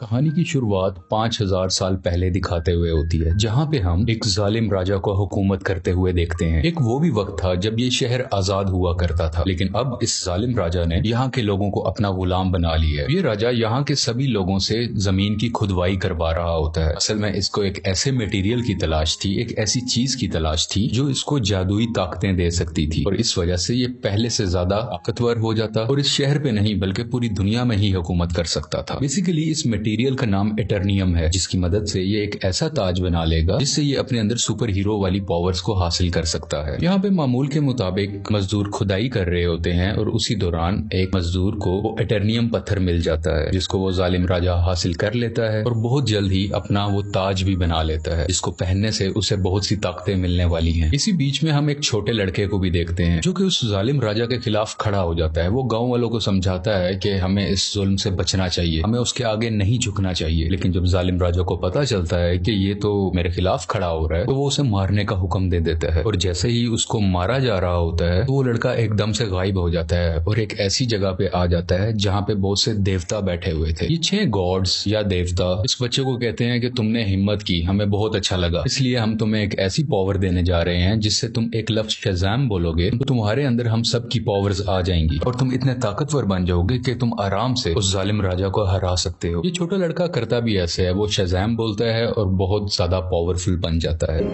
कहानी की शुरुआत 5000 साल पहले दिखाते हुए होती है, जहाँ पे हम एक जालिम राजा को हुकूमत करते हुए देखते हैं। एक वो भी वक्त था जब ये शहर आजाद हुआ करता था, लेकिन अब इस जालिम राजा ने यहाँ के लोगों को अपना गुलाम बना लिया है। ये राजा यहाँ के सभी लोगों से जमीन की खुदवाई करवा रहा होता है। असल में इसको एक ऐसे मटेरियल की तलाश थी, एक ऐसी चीज की तलाश थी जो इसको जादुई ताकतें दे सकती थी, और इस वजह से ये पहले से ज्यादा ताकतवर हो जाता और इस शहर पे नहीं बल्कि पूरी दुनिया में ही हुकूमत कर सकता था। बेसिकली इस मटेरियल का नाम एटर्नियम है, जिसकी मदद से ये एक ऐसा ताज बना लेगा जिससे ये अपने अंदर सुपर हीरो वाली पावर्स को हासिल कर सकता है। यहाँ पे मामूल के मुताबिक मजदूर खुदाई कर रहे होते हैं और उसी दौरान एक मजदूर को वो एटर्नियम पत्थर मिल जाता है, जिसको वो जालिम राजा हासिल कर लेता है और बहुत जल्द ही अपना वो ताज भी बना लेता है, जिसको पहनने से उसे बहुत सी ताकतें मिलने वाली हैं। इसी बीच में हम एक छोटे लड़के को भी देखते हैं जो कि उस जालिम राजा के खिलाफ खड़ा हो जाता है। वो गाँव वालों को समझाता है कि हमें इस जुल्म से बचना चाहिए, हमें उसके आगे नहीं झुकना चाहिए। लेकिन जब जालिम राजा को पता चलता है कि ये तो मेरे खिलाफ खड़ा हो रहा है, तो वो उसे मारने का हुक्म दे देता है। और जैसे ही उसको मारा जा रहा होता है तो वो लड़का एकदम से गायब हो जाता है और एक ऐसी जगह पे आ जाता है जहाँ पे बहुत से देवता बैठे हुए थे। ये 6 गॉड्स या देवता इस बच्चे को कहते हैं कि तुमने हिम्मत की, हमें बहुत अच्छा लगा, इसलिए हम तुम्हें एक ऐसी पावर देने जा रहे हैं जिससे तुम एक लफ्ज शज़ाम बोलोगे तो तुम्हारे अंदर हम सब की पावर्स आ जाएंगी और तुम इतने ताकतवर बन जाओगे कि तुम आराम से उस जालिम राजा को हरा सकते हो। ये छोटा लड़का करता भी ऐसे है, वो शज़ाम बोलता है और बहुत ज्यादा पावरफुल बन जाता है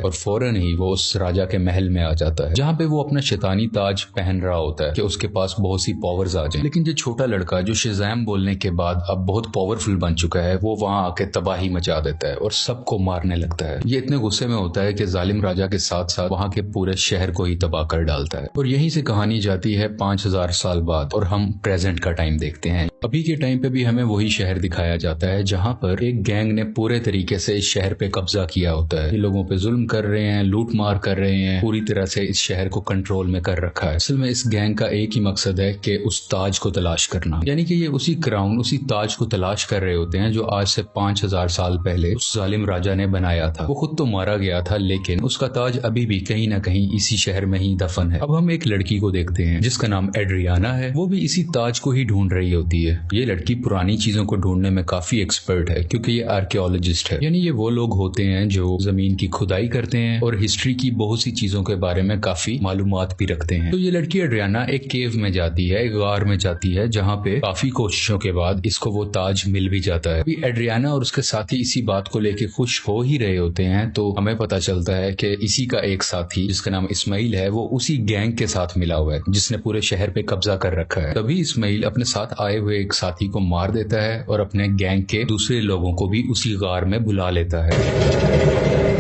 और फौरन ही वो उस राजा के महल में आ जाता है, जहाँ पे वो अपना शैतानी ताज पहन रहा होता है कि उसके पास बहुत सी पावर्स आ जाएं। लेकिन जो छोटा लड़का जो शज़ाम बोलने के बाद अब बहुत पावरफुल बन चुका है, वो वहां आके तबाही मचा देता है और सबको मारने लगता है। ये इतने गुस्से में होता है कि जालिम राजा के साथ साथ वहां के पूरे शहर को ही तबाह कर डालता है। और यहीं से कहानी जाती है 5000 साल बाद और हम प्रेजेंट का टाइम देखते हैं। अभी के टाइम पे भी हमें वही शहर दिखाया जाता है जहाँ पर एक गैंग ने पूरे तरीके से इस शहर पे कब्जा किया होता है। ये लोगों पे जुल्म कर रहे हैं, लूट मार कर रहे हैं, पूरी तरह से इस शहर को कंट्रोल में कर रखा है। असल में इस गैंग का एक ही मकसद है कि उस ताज को तलाश करना, यानी कि ये उसी क्राउन, उसी ताज को तलाश कर रहे होते हैं जो आज से 5000 साल पहले उस जालिम राजा ने बनाया था। वो खुद तो मारा गया था, लेकिन उसका ताज अभी भी कहीं ना कहीं इसी शहर में ही दफन है। अब हम एक लड़की को देखते हैं जिसका नाम एड्रियाना है। वो भी इसी ताज को ही ढूंढ रही होती है। ये लड़की पुरानी चीजों को ढूंढने में काफी एक्सपर्ट है, क्योंकि ये आर्कियोलॉजिस्ट है, यानी ये वो लोग होते हैं जो जमीन की खुदाई करते हैं और हिस्ट्री की बहुत सी चीजों के बारे में काफी मालूमात भी रखते हैं। तो ये लड़की एड्रियाना एक केव में जाती है, एक गार में जाती है, जहाँ पे काफी कोशिशों के बाद इसको वो ताज मिल भी जाता है। अभी एड्रियाना और उसके साथी इसी बात को लेके खुश हो ही रहे होते हैं तो हमें पता चलता है कि इसी का एक साथी जिसका नाम इस्माइल है, वो उसी गैंग के साथ मिला हुआ है जिसने पूरे शहर पे कब्जा कर रखा है। तभी इस्माइल अपने साथ आए हुए एक साथी को मार देता है और अपने गैंग के दूसरे लोगों को भी उसी गार में बुला लेता है।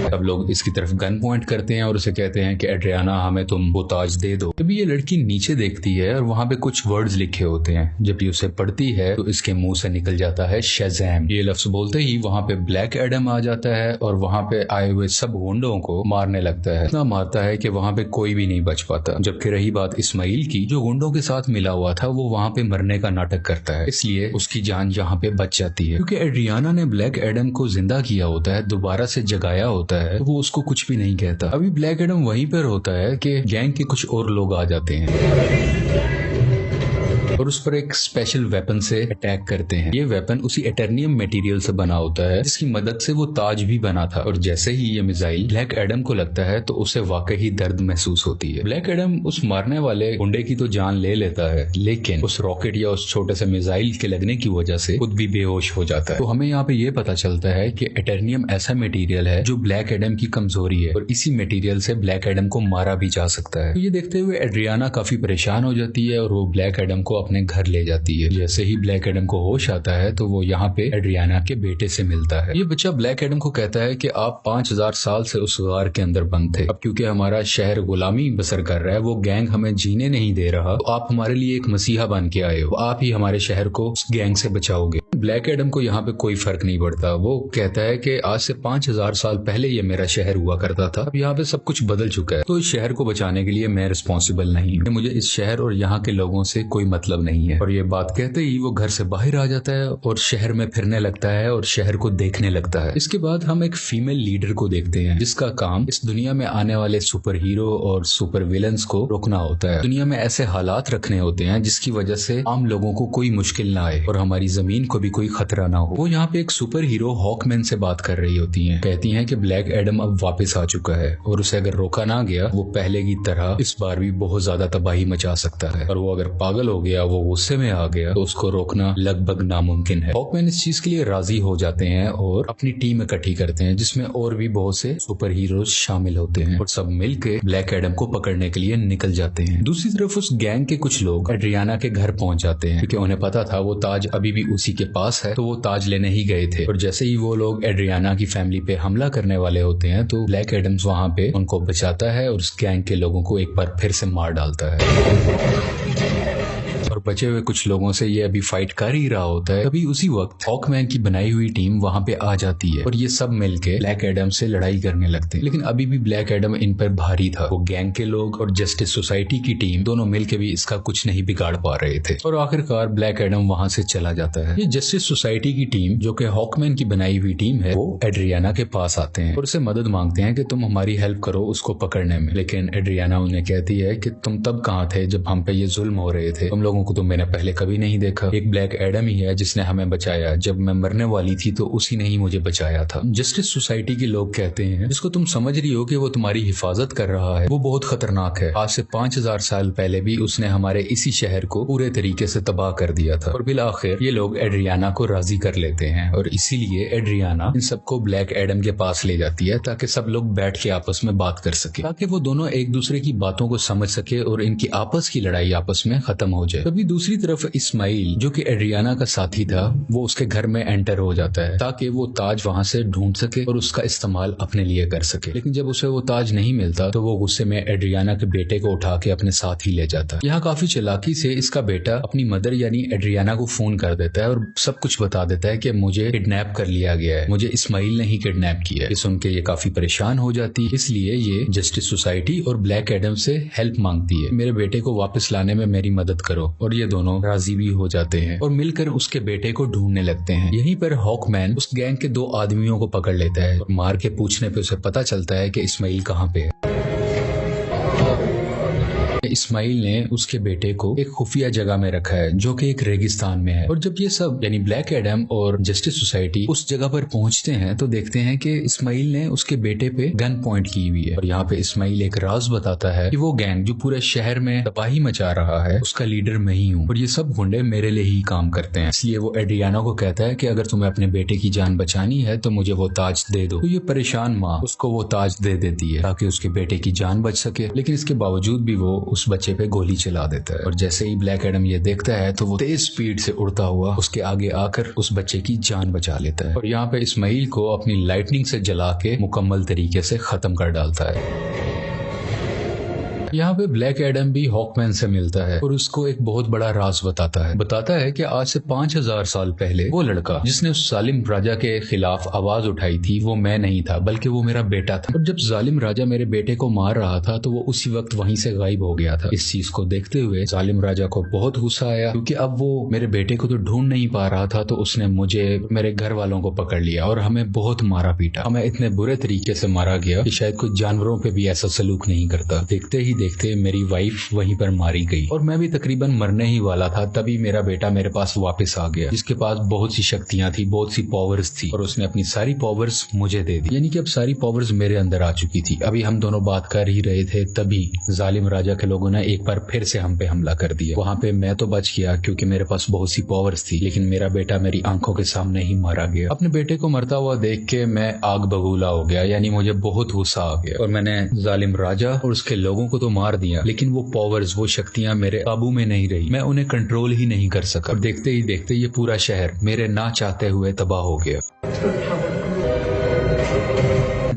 सब लोग इसकी तरफ गन पॉइंट करते हैं और उसे कहते हैं कि एड्रियाना, हमें तुम वो ताज दे दो। तभी ये लड़की नीचे देखती है और वहां पे कुछ वर्ड्स लिखे होते हैं। जब ये उसे पढ़ती है तो इसके मुंह से निकल जाता है शज़ाम। ये लफ्ज बोलते ही वहां पे ब्लैक एडम आ जाता है और वहां पे आए हुए सब गुंडों को मारने लगता है। इतना मारता है कि वहां पे कोई भी नहीं बच पाता। जबकि रही बात इस्माइल की, जो गुंडों के साथ मिला हुआ था, वो वहां पे मरने का नाटक करता है, इसलिए उसकी जान यहाँ पे बच जाती है। क्योंकि एड्रियाना ने ब्लैक एडम को जिंदा किया होता है, दोबारा से जगाया होता है, तो वो उसको कुछ भी नहीं कहता। अभी ब्लैक एडम वहीं पर होता है कि गैंग के कुछ और लोग आ जाते हैं और उस पर एक स्पेशल वेपन से अटैक करते हैं। ये वेपन उसी एटर्नियम मटेरियल से बना होता है जिसकी मदद से वो ताज भी बना था। और जैसे ही ये मिसाइल ब्लैक एडम को लगता है तो उसे वाकई ही दर्द महसूस होती है। ब्लैक एडम उस मारने वाले गुंडे की तो जान ले लेता है, लेकिन उस रॉकेट या उस छोटे से मिसाइल के लगने की वजह से खुद भी बेहोश हो जाता है। तो हमें यहाँ पे ये पता चलता है कि एटर्नियम ऐसा मटेरियल है जो ब्लैक एडम की कमजोरी है और इसी मटेरियल से ब्लैक एडम को मारा भी जा सकता है। तो ये देखते हुए एड्रियाना काफी परेशान हो जाती है और वो ब्लैक एडम को अपने घर ले जाती है। जैसे ही ब्लैक एडम को होश आता है तो वो यहाँ पे एड्रियाना के बेटे से मिलता है। ये बच्चा ब्लैक एडम को कहता है कि आप 5000 साल से उस गार के अंदर बंद थे, अब क्योंकि हमारा शहर गुलामी बसर कर रहा है, वो गैंग हमें जीने नहीं दे रहा, तो आप हमारे लिए एक मसीहा बन के आए हो, आप ही हमारे शहर को उस गैंग से बचाओगे। ब्लैक एडम को यहाँ पे कोई फर्क नहीं पड़ता। वो कहता है कि आज से 5000 साल पहले ये मेरा शहर हुआ करता था, अब यहाँ पे सब कुछ बदल चुका है, तो इस शहर को बचाने के लिए मैं रिस्पॉन्सिबल नहीं हूँ। मुझे इस शहर और यहाँ के लोगों से कोई मतलब नहीं है। और ये बात कहते ही वो घर से बाहर आ जाता है और शहर में फिरने लगता है और शहर को देखने लगता है। इसके बाद हम एक फीमेल लीडर को देखते हैं जिसका काम इस दुनिया में आने वाले सुपर हीरो और सुपर विलन्स को रोकना होता है। दुनिया में ऐसे हालात रखने होते हैं जिसकी वजह से आम लोगों को कोई मुश्किल ना आए और हमारी जमीन को भी कोई खतरा ना हो। वो यहाँ पे एक सुपर हीरो हॉकमैन से बात कर रही होती हैं। कहती हैं कि ब्लैक एडम अब वापस आ चुका है और उसे अगर रोका ना गया वो पहले की तरह इस बार भी बहुत ज्यादा तबाही मचा सकता है, और वो अगर पागल हो गया, वो गुस्से में आ गया, तो उसको रोकना लगभग नामुमकिन है। हॉकमैन इस चीज के लिए राजी हो जाते हैं और अपनी टीम इकट्ठी करते हैं जिसमें और भी बहुत से सुपर हीरोज शामिल होते हैं और सब मिलकर ब्लैक एडम को पकड़ने के लिए निकल जाते हैं। दूसरी तरफ उस गैंग के कुछ लोग एड्रियाना के घर पहुंच जाते हैं क्योंकि उन्हें पता था वो ताज अभी भी उसी के पास है, तो वो ताज लेने ही गए थे। और जैसे ही वो लोग एड्रियाना की फैमिली पे हमला करने वाले होते हैं तो ब्लैक एडम्स वहां पे उनको बचाता है और उस गैंग के लोगों को एक बार फिर से मार डालता है। और बचे हुए कुछ लोगों से ये अभी फाइट कर ही रहा होता है, तभी उसी वक्त हॉकमैन की बनाई हुई टीम वहां पे आ जाती है और ये सब मिलके ब्लैक एडम से लड़ाई करने लगते हैं। लेकिन अभी भी ब्लैक एडम इन पर भारी था। वो गैंग के लोग और जस्टिस सोसाइटी की टीम दोनों मिलके भी इसका कुछ नहीं बिगाड़ पा रहे थे और आखिरकार ब्लैक एडम वहां से चला जाता है। ये जस्टिस सोसाइटी की टीम जो कि हॉकमैन की बनाई हुई टीम है, वो एड्रियाना के पास आते हैं और उससे मदद मांगते हैं कि तुम हमारी हेल्प करो उसको पकड़ने में। लेकिन एड्रियाना उन्हें कहती है कि तुम तब कहाँ थे जब हम पे ये जुल्म हो रहे थे, तुम लोगों को तो मैंने पहले कभी नहीं देखा। एक ब्लैक एडम ही है जिसने हमें बचाया, जब मैं मरने वाली थी तो उसी ने ही मुझे बचाया था। जस्टिस सोसाइटी के लोग कहते हैं जिसको तुम समझ रही हो कि वो तुम्हारी हिफाजत कर रहा है, वो बहुत खतरनाक है। आज से 5000 साल पहले भी उसने हमारे इसी शहर को पूरे तरीके से तबाह कर दिया था। और बिल आखिर ये लोग एड्रियाना को राजी कर लेते हैं और इसीलिए एड्रियाना इन सबको ब्लैक एडम के पास ले जाती है ताकि सब लोग बैठ के आपस में बात कर सके, ताकि वो दोनों एक दूसरे की बातों को समझ सके और इनकी आपस की लड़ाई आपस में खत्म हो जाए। तभी दूसरी तरफ इस्माइल जो कि एड्रियाना का साथी था, वो उसके घर में एंटर हो जाता है ताकि वो ताज वहां से ढूंढ सके और उसका इस्तेमाल अपने लिए कर सके। लेकिन जब उसे वो ताज नहीं मिलता तो वो गुस्से में एड्रियाना के बेटे को उठा के अपने साथ ही ले जाता है। यहाँ काफी चालाकी से इसका बेटा अपनी मदर यानी एड्रियाना को फोन कर देता है और सब कुछ बता देता है कि मुझे किडनैप कर लिया गया है, मुझे इस्माइल ने ही किडनैप किया है। सुन के ये काफी परेशान हो जाती है, इसलिए ये जस्टिस सोसाइटी और ब्लैक एडम से हेल्प मांगती है, मेरे बेटे को वापस लाने में मेरी मदद करो। और ये दोनों राजी भी हो जाते हैं और मिलकर उसके बेटे को ढूंढने लगते हैं। यहीं पर हॉकमैन उस गैंग के 2 आदमियों को पकड़ लेता है और मार के पूछने पे उसे पता चलता है कि इस्माइल कहाँ पे है। इस्माइल ने उसके बेटे को एक खुफिया जगह में रखा है जो कि एक रेगिस्तान में है। और जब ये सब यानी ब्लैक एडम और जस्टिस सोसाइटी उस जगह पर पहुंचते हैं तो देखते हैं कि इस्माइल ने उसके बेटे पे गन पॉइंट की हुई है। और यहाँ पे इस्माइल एक राज बताता है कि वो गैंग जो पूरे शहर में तबाही मचा रहा है उसका लीडर मैं ही हूँ और ये सब गुंडे मेरे लिए ही काम करते हैं। इसलिए वो एड्रियाना को कहता है कि अगर तुम्हें अपने बेटे की जान बचानी है तो मुझे वो ताज दे दो। तो ये परेशान माँ उसको वो ताज दे देती है ताकि उसके बेटे की जान बच सके, लेकिन इसके बावजूद भी वो उस बच्चे पे गोली चला देता है। और जैसे ही ब्लैक एडम ये देखता है तो वो तेज स्पीड से उड़ता हुआ उसके आगे आकर उस बच्चे की जान बचा लेता है और यहाँ पे इस्माइल को अपनी लाइटनिंग से जला के मुकम्मल तरीके से खत्म कर डालता है। यहाँ पे ब्लैक एडम भी हॉकमैन से मिलता है और उसको एक बहुत बड़ा राज बताता है कि आज से 5000 साल पहले वो लड़का जिसने उस जालिम राजा के खिलाफ आवाज उठाई थी वो मैं नहीं था बल्कि वो मेरा बेटा था। और जब जालिम राजा मेरे बेटे को मार रहा था तो वो उसी वक्त वहीं से गायब हो गया था। इस चीज को देखते हुए जालिम राजा को बहुत गुस्सा आया क्योंकि अब वो मेरे बेटे को तो ढूंढ नहीं पा रहा था, तो उसने मुझे मेरे घर वालों को पकड़ लिया और हमें बहुत मारा पीटा। हमें इतने बुरे तरीके से मारा गया कि शायद कोई जानवरों पे भी ऐसा सलूक नहीं करता। देखते ही देखते मेरी वाइफ वहीं पर मारी गई और मैं भी तकरीबन मरने ही वाला था, तभी मेरा बेटा मेरे पास वापस आ गया जिसके पास बहुत सी शक्तियां थी, बहुत सी पावर्स थी और उसने अपनी सारी पावर्स मुझे दे दी। यानी कि अब सारी पावर्स मेरे अंदर आ चुकी थी। अभी हम दोनों बात कर ही रहे थे तभी जालिम राजा के लोगों ने एक बार फिर से हम पे हमला कर दिया। वहाँ पे मैं तो बच गया क्योंकि मेरे पास बहुत सी पावर्स थी, लेकिन मेरा बेटा मेरी आंखों के सामने ही मारा गया। अपने बेटे को मरता हुआ देख के मैं आग बबूला हो गया, यानी मुझे बहुत गुस्सा आ गया और मैंने जालिम राजा और उसके लोगों को तो मार दिया, लेकिन वो पावर्स, वो शक्तियां मेरे काबू में नहीं रही। मैं उन्हें कंट्रोल ही नहीं कर सका और देखते ही देखते ये पूरा शहर मेरे ना चाहते हुए तबाह हो गया।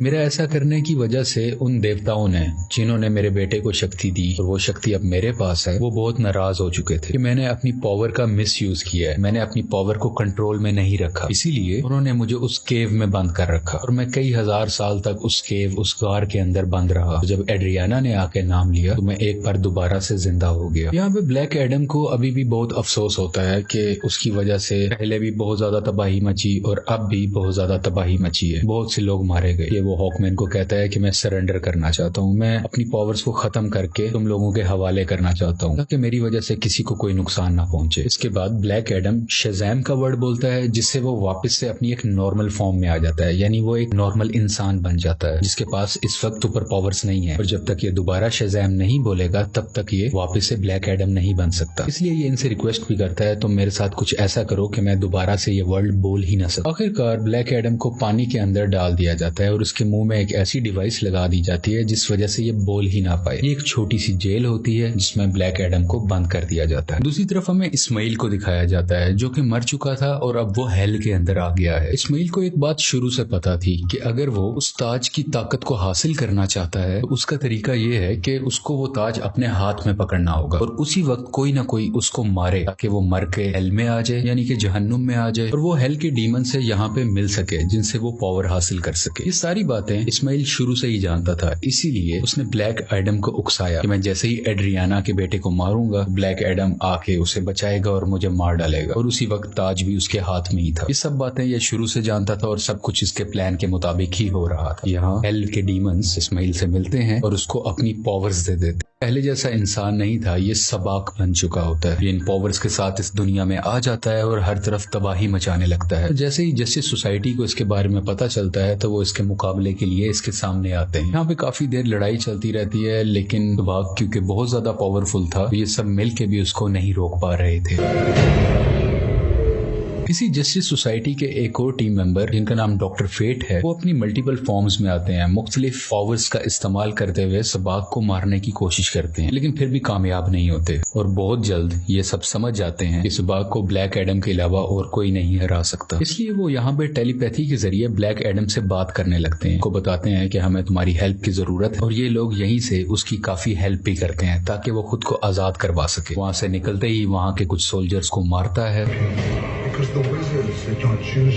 मेरा ऐसा करने की वजह से उन देवताओं ने, जिन्होंने मेरे बेटे को शक्ति दी और वो शक्ति अब मेरे पास है, वो बहुत नाराज हो चुके थे कि मैंने अपनी पावर का मिसयूज किया है, मैंने अपनी पावर को कंट्रोल में नहीं रखा। इसीलिए उन्होंने मुझे उस केव में बंद कर रखा और मैं कई हजार साल तक उस केव, उस गार के अंदर बंद रहा। जब एड्रियाना ने आके नाम लिया तो मैं एक बार दोबारा से जिंदा हो गया। यहाँ पे ब्लैक एडम को अभी भी बहुत अफसोस होता है कि उसकी वजह से पहले भी बहुत ज्यादा तबाही मची और अब भी बहुत ज्यादा तबाही मची है, बहुत से लोग मारे गए। ये वो हॉकमैन को कहता है कि मैं सरेंडर करना चाहता हूँ, मैं अपनी पावर्स को खत्म करके तुम लोगों के हवाले करना चाहता हूँ ताकि मेरी वजह से किसी को कोई नुकसान ना पहुंचे। इसके बाद ब्लैक एडम शज़ैम का वर्ड बोलता है, जिससे वो वापस से अपनी एक नॉर्मल फॉर्म में आ जाता है, यानी वो एक नॉर्मल इंसान बन जाता है जिसके पास इस वक्त सुपर पावर्स नहीं है। और जब तक ये दोबारा शज़ैम नहीं बोलेगा तब तक ये वापस से ब्लैक एडम नहीं बन सकता। इसलिए ये इनसे रिक्वेस्ट भी करता है, तुम मेरे साथ कुछ ऐसा करो कि मैं दोबारा से ये वर्ल्ड बोल ही ना सकूं। आखिरकार ब्लैक एडम को पानी के अंदर डाल दिया जाता है और उसके मुंह में एक ऐसी डिवाइस लगा दी जाती है जिस वजह से ये बोल ही ना पाए। ये एक छोटी सी जेल होती है जिसमें ब्लैक एडम को बंद कर दिया जाता है। दूसरी तरफ हमें इस्माइल को दिखाया जाता है जो कि मर चुका था और अब वो हेल के अंदर आ गया है। इस्माइल को एक बात शुरू से पता थी कि अगर वो उस ताज की ताकत को हासिल करना चाहता है तो उसका तरीका ये है कि उसको वो ताज अपने हाथ में पकड़ना होगा और उसी वक्त कोई ना कोई उसको मारे ताकि वो मर के हेल में आ जाए, यानी कि जहन्नुम में आ जाए, और वो हेल के डीमन से यहाँ पे मिल सके जिनसे वो पावर हासिल कर सके। ये सारी बातें इस्माइल शुरू से ही जानता था, इसीलिए उसने ब्लैक एडम को उकसाया कि मैं जैसे ही एड्रियाना के बेटे को मारूंगा ब्लैक एडम आके उसे बचाएगा और मुझे मार डालेगा, और उसी वक्त ताज भी उसके हाथ में ही था। ये सब बातें ये शुरू से जानता था और सब कुछ इसके प्लान के मुताबिक ही हो रहा था। यहाँ हेल के डीमंस इस्माइल से मिलते हैं और उसको अपनी पावर्स दे देते। पहले जैसा इंसान नहीं था, ये सबाक बन चुका होता है। ये इन पावर्स के साथ इस दुनिया में आ जाता है और हर तरफ तबाही मचाने लगता है। जैसे ही जस्टिस सोसाइटी को इसके बारे में पता चलता है तो वो इसके मुकाबले के लिए इसके सामने आते हैं। यहाँ पे काफी देर लड़ाई चलती रहती है, लेकिन सबाक क्योंकि बहुत ज्यादा पावरफुल था तो ये सब मिल के भी उसको नहीं रोक पा रहे थे। इसी जस्टिस सोसाइटी के एक और टीम मेंबर जिनका नाम डॉक्टर फेट है, वो अपनी मल्टीपल फॉर्म्स में आते हैं, मुख्तलिफ पावर्स का इस्तेमाल करते हुए सबाक को मारने की कोशिश करते हैं, लेकिन फिर भी कामयाब नहीं होते। और बहुत जल्द ये सब समझ जाते हैं कि सबाक को ब्लैक एडम के अलावा और कोई नहीं हरा सकता। इसलिए वो यहाँ पे टेलीपैथी के जरिए ब्लैक एडम से बात करने लगते हैं, को बताते हैं कि हमें तुम्हारी हेल्प की जरूरत है, और ये लोग यहीं से उसकी काफी हेल्प भी करते हैं ताकि वो खुद को आजाद करवा सके। वहाँ से निकलते ही वहाँ के कुछ सोल्जर्स को मारता है,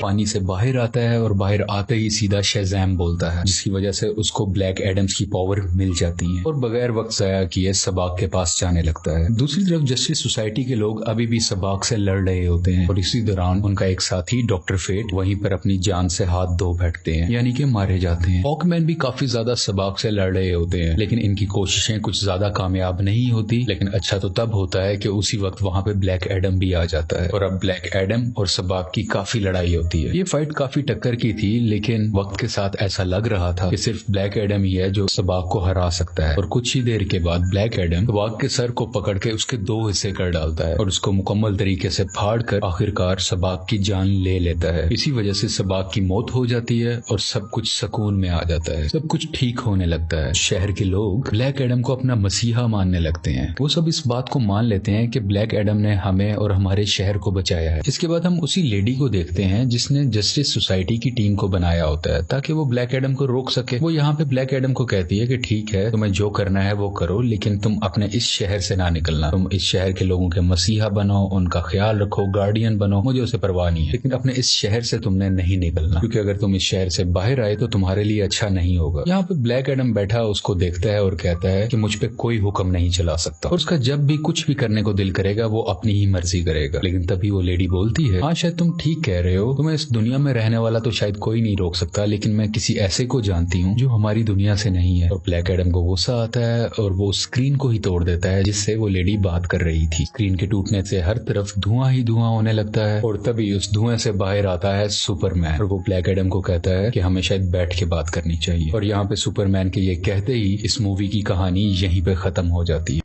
पानी से बाहर आता है और बाहर आते ही सीधा शज़ैम बोलता है, जिसकी वजह से उसको ब्लैक एडम्स की पावर मिल जाती है और बगैर वक्त जाया किए सबाक के पास जाने लगता है। दूसरी तरफ जस्टिस सोसाइटी के लोग अभी भी सबाक से लड़ रहे होते हैं और इसी दौरान उनका एक साथी डॉक्टर फेट वहीं पर अपनी जान से हाथ धो बैठते हैं, यानी कि मारे जाते हैं। हॉकमैन भी काफी ज्यादा सबाक से लड़ रहे होते हैं, लेकिन इनकी कोशिशें कुछ ज्यादा कामयाब नहीं होती। लेकिन अच्छा तो तब होता है कि उसी वक्त वहाँ पे ब्लैक एडम भी आ जाता है और अब ब्लैक एडम और सबाक की काफी लड़ाई होती है। ये फाइट काफी टक्कर की थी, लेकिन वक्त के साथ ऐसा लग रहा था कि सिर्फ ब्लैक एडम ही है जो सबाक को हरा सकता है। और कुछ ही देर के बाद ब्लैक एडम सबाक के सर को पकड़ के उसके दो हिस्से कर डालता है और उसको मुकम्मल तरीके से फाड़ कर आखिरकार सबाक की जान ले लेता है। इसी वजह से सबाक की मौत हो जाती है और सब कुछ सुकून में आ जाता है, सब कुछ ठीक होने लगता है। शहर के लोग ब्लैक एडम को अपना मसीहा मानने लगते हैं। वो सब इस बात को मान लेते हैं कि ब्लैक एडम ने हमें और हमारे शहर को बचाया है। इसके बाद हम उसी लेडी को देखते हैं जिसने जस्टिस सोसाइटी की टीम को बनाया होता है ताकि वो ब्लैक एडम को रोक सके। वो यहाँ पे ब्लैक एडम को कहती है कि ठीक है, तुम्हें जो करना है वो करो, लेकिन तुम अपने इस शहर से ना निकलना। तुम इस शहर के लोगों के मसीहा बनो, उनका ख्याल रखो, गार्डियन बनो, मुझे उसे परवाह नहीं है, लेकिन अपने इस शहर से तुमने नहीं निकलना, क्योंकि अगर तुम इस शहर से बाहर आए तो तुम्हारे लिए अच्छा नहीं होगा। यहाँ पे ब्लैक एडम बैठा उसको देखता है और कहता है कि मुझ पे कोई हुक्म नहीं चला सकता, और उसका जब भी कुछ भी करने को दिल करेगा वो अपनी ही मर्जी करेगा। लेकिन तभी वो लेडी बोलती है, हाँ शायद तुम ठीक कह रहे हो, तुम्हें इस दुनिया में रहने वाला तो शायद कोई नहीं रोक सकता, लेकिन मैं किसी ऐसे को जानती हूँ जो हमारी दुनिया से नहीं है। और ब्लैक एडम को गुस्सा आता है और वो स्क्रीन को ही तोड़ देता है जिससे वो लेडी बात कर रही थी। स्क्रीन के टूटने से हर तरफ धुआं ही धुआं होने लगता है और तभी उस धुएं से बाहर आता है सुपरमैन और वो ब्लैक एडम को कहता है कि हमें शायद बैठ के बात करनी चाहिए। और यहाँ पे सुपरमैन के ये कहते ही इस मूवी की कहानी यहीं पे खत्म हो जाती है।